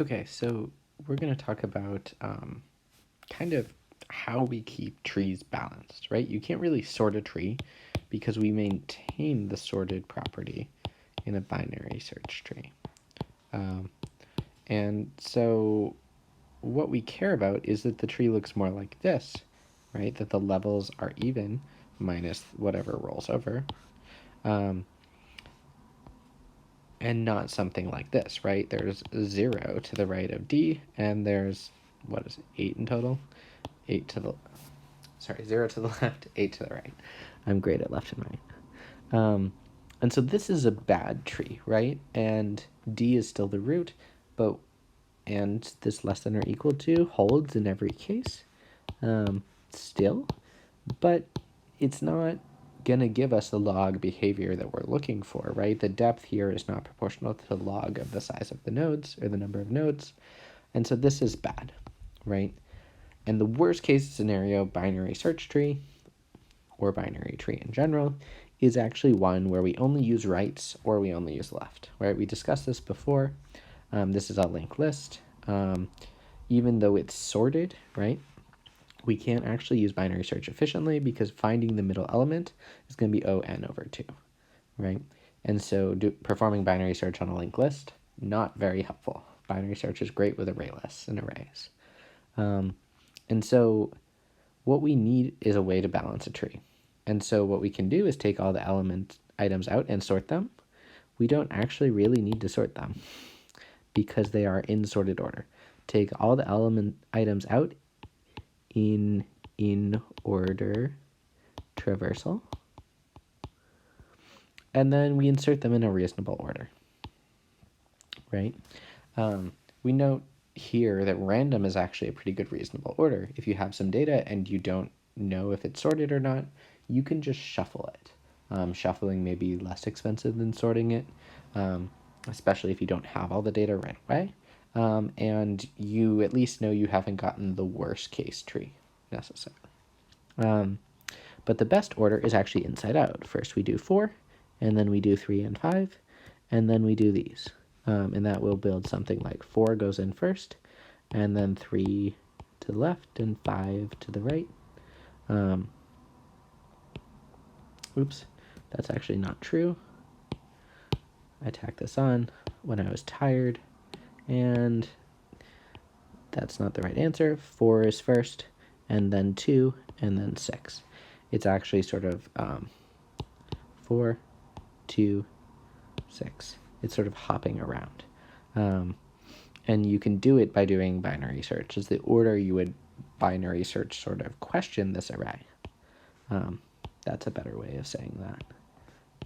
Okay, so we're going to talk about kind of how we keep trees balanced, right? You can't really sort a tree because we maintain the sorted property in a binary search tree. And so what we care about is that the tree looks more like this, right? That the levels are even minus whatever rolls over. And not something like this, right? There's 0 to the right of D, and there's, what is it, 8 in total? 8 to the, sorry, 0 to the left, 8 to the right. I'm great at left and right. And so this is a bad tree, right? And D is still the root, but, and this less than or equal to holds in every case, still, but it's not gonna give us the log behavior that we're looking for, right? The depth here is not proportional to the log of the size of the nodes or the number of nodes. And so this is bad, right? And the worst case scenario binary search tree or binary tree in general is actually one where we only use rights or we only use left, right? We discussed this before. This is a linked list. Even though it's sorted, right? We can't actually use binary search efficiently because finding the middle element is going to be O(n) over 2, right? And so performing binary search on a linked list, not very helpful. Binary search is great with array lists and arrays. And so what we need is a way to balance a tree. And so what we can do is take all the items out and sort them. We don't actually really need to sort them because they are in sorted order. Take all the items out in order traversal, and then we insert them in a reasonable order, right? We note here that random is actually a pretty good reasonable order. If you have some data and you don't know if it's sorted or not, you can just shuffle it. Shuffling may be less expensive than sorting it, especially if you don't have all the data right away. And you at least know you haven't gotten the worst case tree necessarily. But the best order is actually inside out. First we do 4, and then we do 3 and 5, and then we do these. And that will build something like 4 goes in first, and then 3 to the left, and 5 to the right. Oops, that's actually not true. I tacked this on when I was tired, and that's not the right answer. 4 is first, and then 2, and then 6. It's actually sort of 4, 2, 6. It's sort of hopping around. And you can do it by doing binary search. Is the order you would binary search sort of question this array. That's a better way of saying that.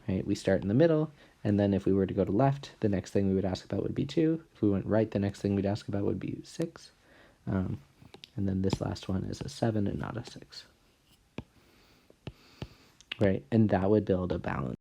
Right? We start in the middle, and then if we were to go to left, the next thing we would ask about would be 2. If we went right, the next thing we'd ask about would be 6. And then this last one is a 7 and not a 6. Right? And that would build a balance.